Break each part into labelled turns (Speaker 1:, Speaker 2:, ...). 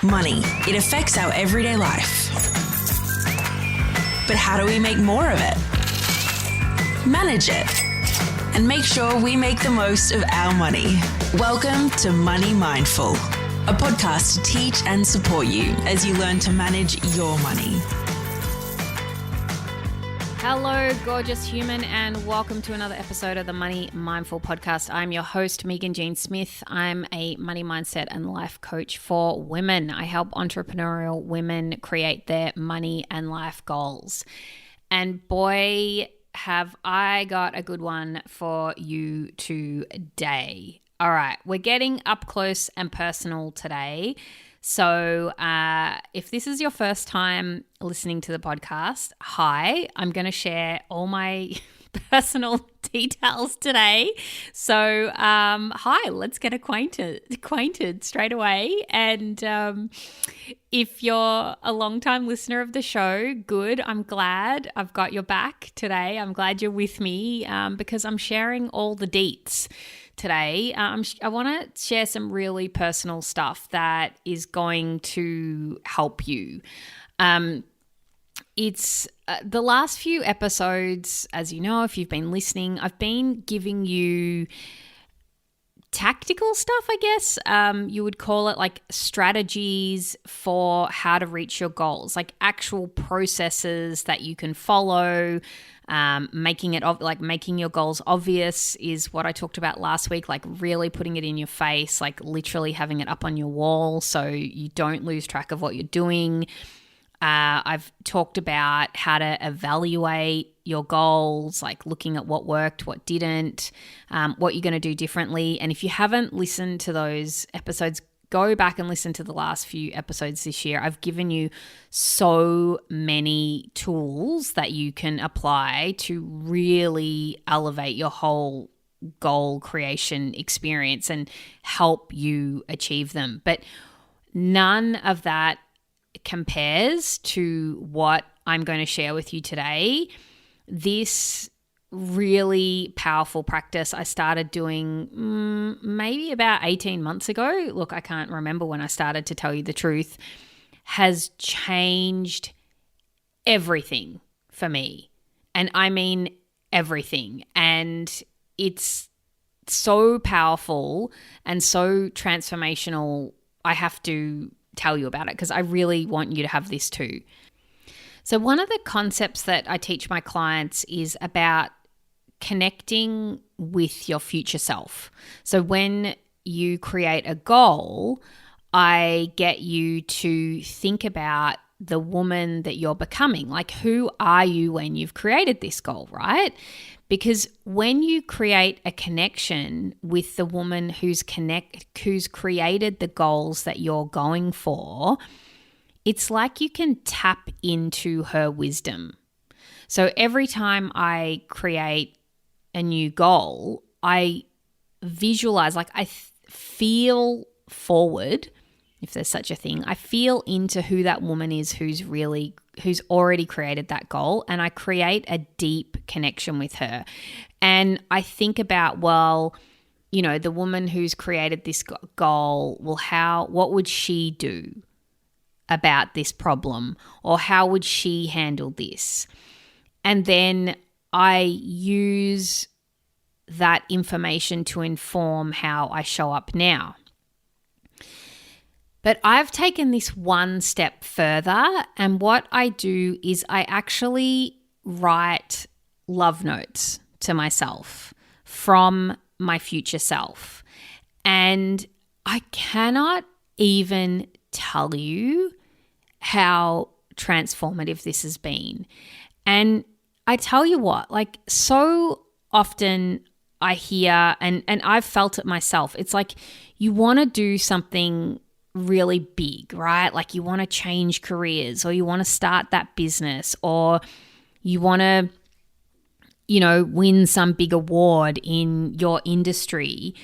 Speaker 1: Money. It affects our everyday life. But how do we make more of it? Manage it. And make sure we make the most of our money. Welcome to Money Mindful, a podcast to teach and support you as you learn to manage your money.
Speaker 2: Hello, gorgeous human, and welcome to another episode of the Money Mindful podcast. I'm your host, Megan Jean Smith. I'm a money mindset and life coach for women. I help entrepreneurial women create their money and life goals. And boy, have I got a good one for you today. All right, we're getting up close and personal today. So if this is your first time listening to the podcast, hi, I'm going to share all my personal details today. So hi, let's get acquainted straight away. And if you're a long-time listener of the show, good. I'm glad I've got your back today. I'm glad you're with me because I'm sharing all the deets today. I want to share some really personal stuff that is going to help you. It's the last few episodes, as you know, if you've been listening, I've been giving you tactical stuff, I guess. You would call it like strategies for how to reach your goals, like actual processes that you can follow. Making your goals obvious is what I talked about last week, like really putting it in your face, like literally having it up on your wall so you don't lose track of what you're doing. I've talked about how to evaluate your goals, like looking at what worked, what didn't, what you're going to do differently. And if you haven't listened to those episodes, go back and listen to the last few episodes this year. I've given you so many tools that you can apply to really elevate your whole goal creation experience and help you achieve them. But none of that compares to what I'm going to share with you today. This really powerful practice I started doing maybe about 18 months ago. Look, I can't remember when I started, to tell you the truth, has changed everything for me. And I mean everything. And it's so powerful and so transformational. I have to tell you about it because I really want you to have this too. So one of the concepts that I teach my clients is about connecting with your future self. So when you create a goal, I get you to think about the woman that you're becoming. Like, who are you when you've created this goal, right? Because when you create a connection with the woman who's created the goals that you're going for, it's like you can tap into her wisdom. So every time I create a new goal, I visualize, like I feel forward, if there's such a thing. I feel into who that woman is who's already created that goal, and I create a deep connection with her. And I think about, well, you know, the woman who's created this goal, well, what would she do about this problem, or how would she handle this? And then I use that information to inform how I show up now. But I've taken this one step further, and what I do is I actually write love notes to myself from my future self. And I cannot even tell you how transformative this has been. And I tell you what, like, so often I hear, and I've felt it myself, it's like you want to do something really big, right? Like you want to change careers, or you want to start that business, or you want to, you know, win some big award in your industry.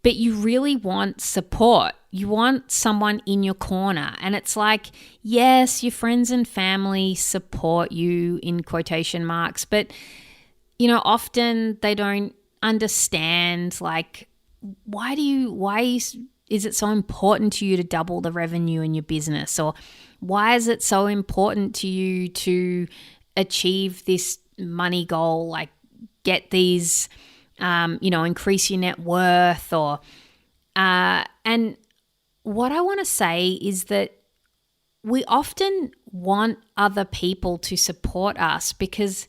Speaker 2: But you really want support. You want someone in your corner. And it's like, yes, your friends and family support you in quotation marks, but, you know, often they don't understand, like, why are you is it so important to you to double the revenue in your business? Or why is it so important to you to achieve this money goal, like get these, increase your net worth? Or and what I want to say is that we often want other people to support us because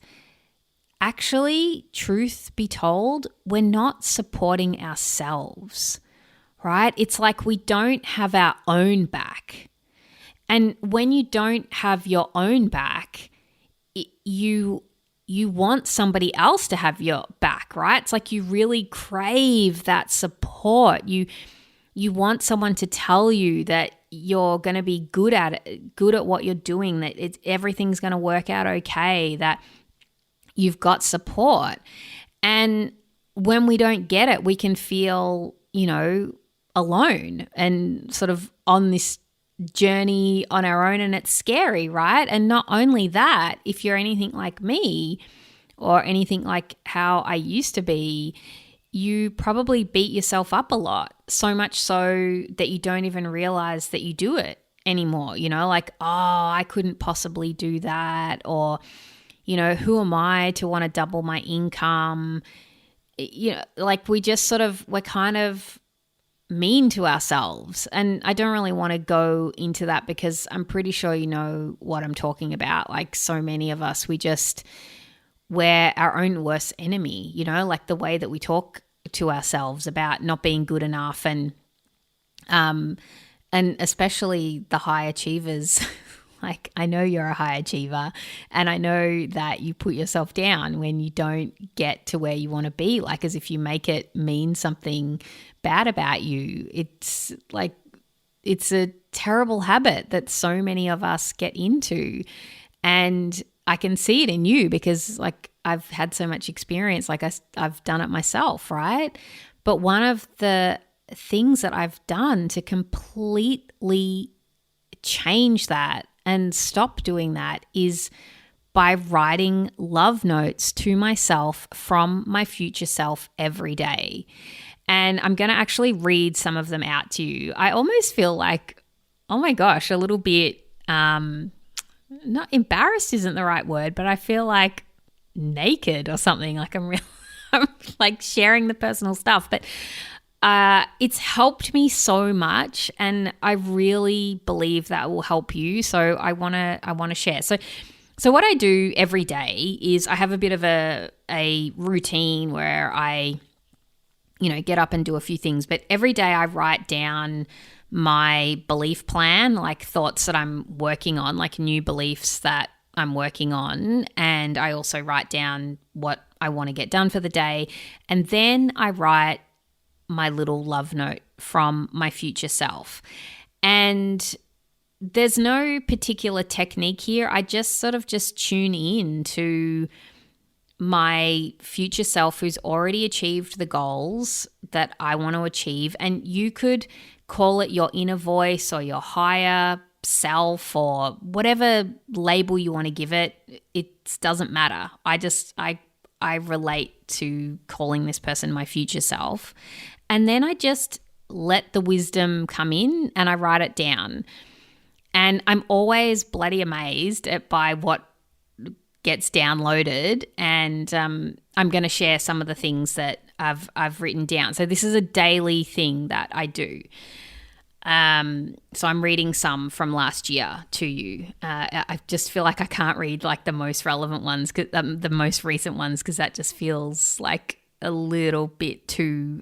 Speaker 2: actually, truth be told, we're not supporting ourselves, right? It's like we don't have our own back. And when you don't have your own back, you want somebody else to have your back, right? It's like you really crave that support. You want someone to tell you that you're going to be good at what you're doing, that everything's going to work out okay, that you've got support. And when we don't get it, we can feel, alone and sort of on this journey on our own, and it's scary, right? And not only that, if you're anything like me or anything like how I used to be, you probably beat yourself up a lot, so much so that you don't even realize that you do it anymore. Like, oh, I couldn't possibly do that. Or, who am I to want to double my income? Like we're kind of mean to ourselves. And I don't really want to go into that because I'm pretty sure you know what I'm talking about. Like so many of us, we're our own worst enemy, like the way that we talk to ourselves about not being good enough, and especially the high achievers. Like, I know you're a high achiever, and I know that you put yourself down when you don't get to where you want to be, like as if you make it mean something bad about you. It's like, it's a terrible habit that so many of us get into. And I can see it in you because like I've had so much experience, like I've done it myself, right? But one of the things that I've done to completely change that and stop doing that is by writing love notes to myself from my future self every day. And I'm going to actually read some of them out to you. I almost feel like, oh my gosh, a little bit, not embarrassed isn't the right word, but I feel like naked or something. Like I'm like sharing the personal stuff. But it's helped me so much, and I really believe that will help you. So I want to share. So what I do every day is I have a bit of a routine where I, get up and do a few things. But every day I write down my belief plan, like thoughts that I'm working on, like new beliefs that I'm working on. And I also write down what I want to get done for the day. And then I write my little love note from my future self. And there's no particular technique here. I just sort of just tune in to my future self who's already achieved the goals that I want to achieve. And you could call it your inner voice or your higher self or whatever label you want to give it. It doesn't matter. I relate to calling this person my future self. And then I just let the wisdom come in and I write it down. And I'm always bloody amazed by what gets downloaded. And I'm going to share some of the things that I've written down. So this is a daily thing that I do. So I'm reading some from last year to you. I just feel like I can't read like the most relevant ones, the most recent ones, because that just feels like a little bit too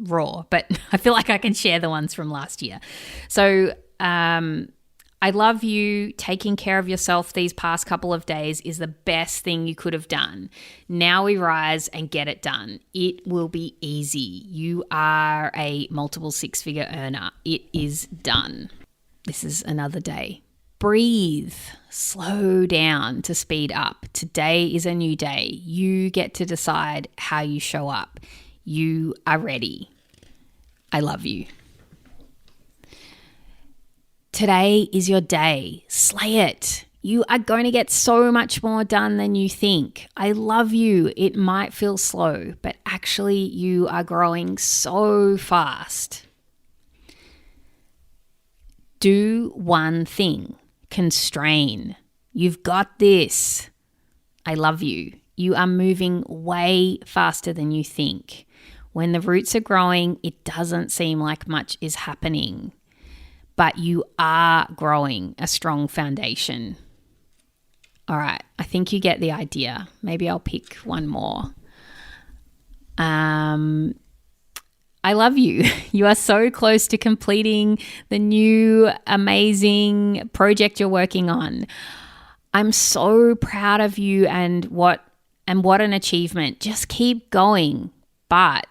Speaker 2: raw. But I feel like I can share the ones from last year. So I love you. Taking care of yourself these past couple of days is the best thing you could have done. Now we rise and get it done. It will be easy. You are a multiple six-figure earner. It is done. This is another day. Breathe. Slow down to speed up. Today is a new day. You get to decide how you show up. You are ready. I love you. Today is your day. Slay it. You are going to get so much more done than you think. I love you. It might feel slow, but actually you are growing so fast. Do one thing. Constrain. You've got this. I love you. You are moving way faster than you think. When the roots are growing, it doesn't seem like much is happening, but you are growing a strong foundation. All right, I think you get the idea. Maybe I'll pick one more. I love you. You are so close to completing the new amazing project you're working on. I'm so proud of you and what an achievement. Just keep going. But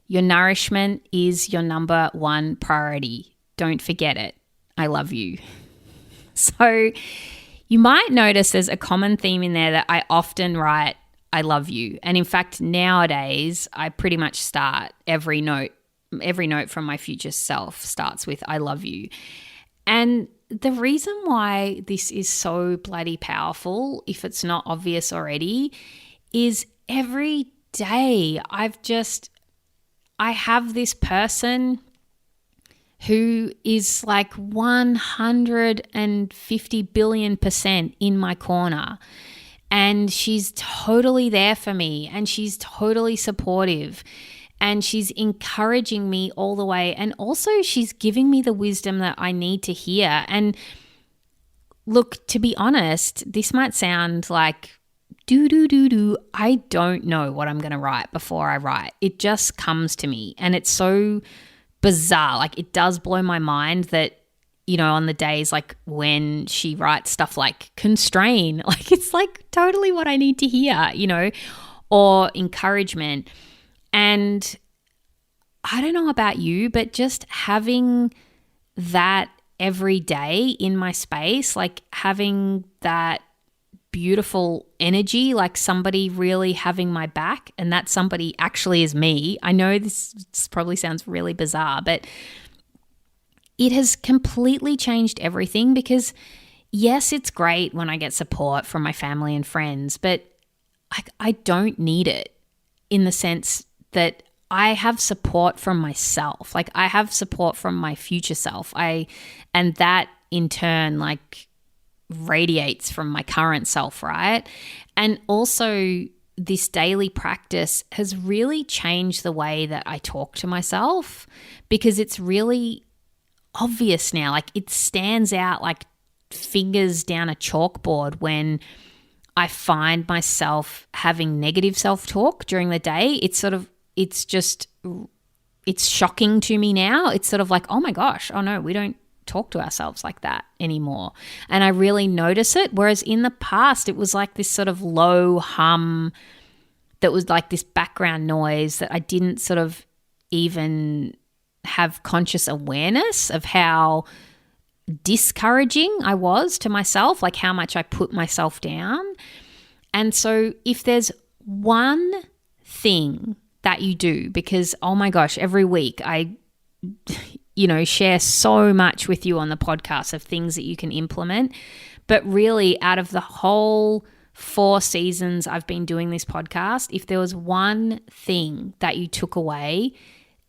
Speaker 2: your nourishment is your number one priority. Don't forget it. I love you. So you might notice there's a common theme in there that I often write, I love you. And in fact, nowadays, I pretty much start every note from my future self starts with, I love you. And the reason why this is so bloody powerful, if it's not obvious already, is every day I have this person who is like 150 billion% in my corner. And she's totally there for me, and she's totally supportive, and she's encouraging me all the way. And also she's giving me the wisdom that I need to hear. And look, to be honest, this might sound like I don't know what I'm going to write before I write. It just comes to me, and it's so bizarre. Like, it does blow my mind that, you know, on the days like when she writes stuff like constrain, like it's like totally what I need to hear, you know, or encouragement. And I don't know about you, but just having that every day in my space, like having that beautiful energy, like somebody really having my back, and that somebody actually is me. I know this probably sounds really bizarre, but it has completely changed everything, because yes, it's great when I get support from my family and friends, but I don't need it, in the sense that I have support from myself. Like, I have support from my future self. And that in turn, like, radiates from my current self, right? And also this daily practice has really changed the way that I talk to myself, because it's really obvious now. Like, it stands out like fingers down a chalkboard when I find myself having negative self-talk during the day. It's shocking to me now. It's sort of like, oh my gosh, oh no, we don't talk to ourselves like that anymore. And I really notice it. Whereas in the past, it was like this sort of low hum that was like this background noise that I didn't sort of even have conscious awareness of how discouraging I was to myself, like how much I put myself down. And so if there's one thing that you do, because oh my gosh, every week I share so much with you on the podcast of things that you can implement. But really, out of the whole 4 seasons I've been doing this podcast, if there was one thing that you took away,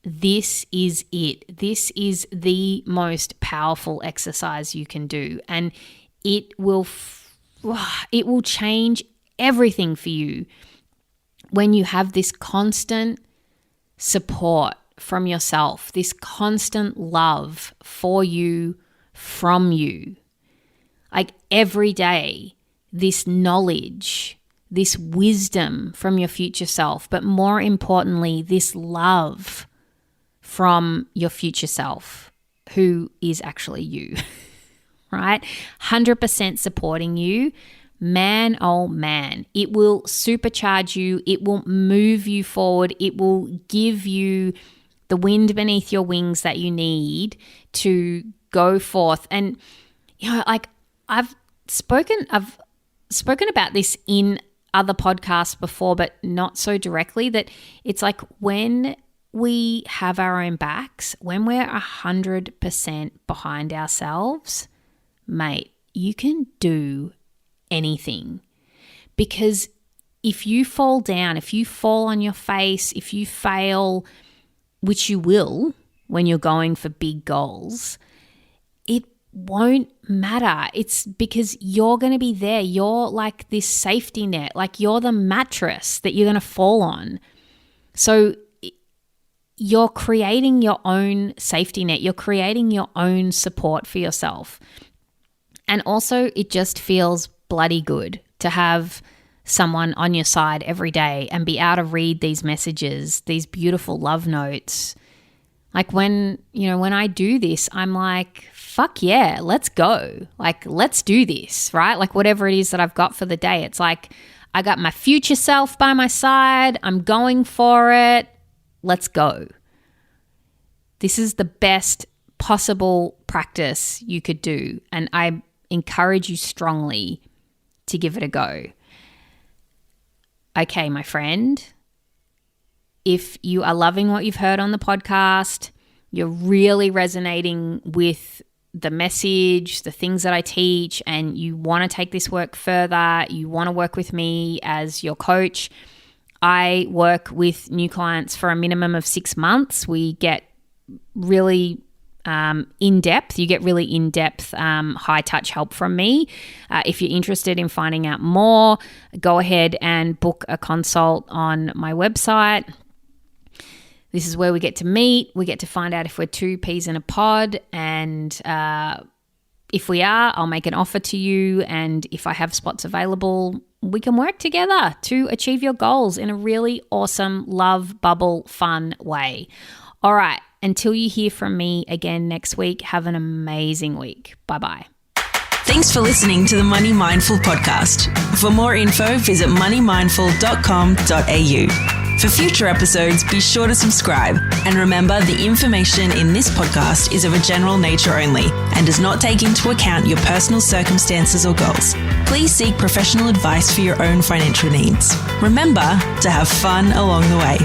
Speaker 2: this is it. This is the most powerful exercise you can do. And it will change everything for you when you have this constant support from yourself, this constant love for you, from you. Like every day, this knowledge, this wisdom from your future self, but more importantly, this love from your future self, who is actually you, right? 100% supporting you. Man, oh man, it will supercharge you. It will move you forward. It will give you the wind beneath your wings that you need to go forth. And, like I've spoken about this in other podcasts before, but not so directly, that it's like when we have our own backs, when we're 100% behind ourselves, mate, you can do anything. Because if you fall down, if you fall on your face, if you fail, which you will when you're going for big goals, it won't matter. It's because you're going to be there. You're like this safety net, like you're the mattress that you're going to fall on. So you're creating your own safety net. You're creating your own support for yourself. And also, it just feels bloody good to have someone on your side every day and be able to read these messages, these beautiful love notes. Like when I do this, I'm like, fuck yeah, let's go. Like, let's do this, right? Like whatever it is that I've got for the day, it's like I got my future self by my side. I'm going for it. Let's go. This is the best possible practice you could do. And I encourage you strongly to give it a go. Okay, my friend, if you are loving what you've heard on the podcast, you're really resonating with the message, the things that I teach, and you want to take this work further, you want to work with me as your coach, I work with new clients for a minimum of 6 months. We get really in-depth. You get really in-depth, high-touch help from me. If you're interested in finding out more, go ahead and book a consult on my website. This is where we get to meet. We get to find out if we're two peas in a pod. And if we are, I'll make an offer to you. And if I have spots available, we can work together to achieve your goals in a really awesome, love bubble, fun way. All right. Until you hear from me again next week, have an amazing week. Bye-bye.
Speaker 1: Thanks for listening to the Money Mindful podcast. For more info, visit moneymindful.com.au. For future episodes, be sure to subscribe. And remember, the information in this podcast is of a general nature only and does not take into account your personal circumstances or goals. Please seek professional advice for your own financial needs. Remember to have fun along the way.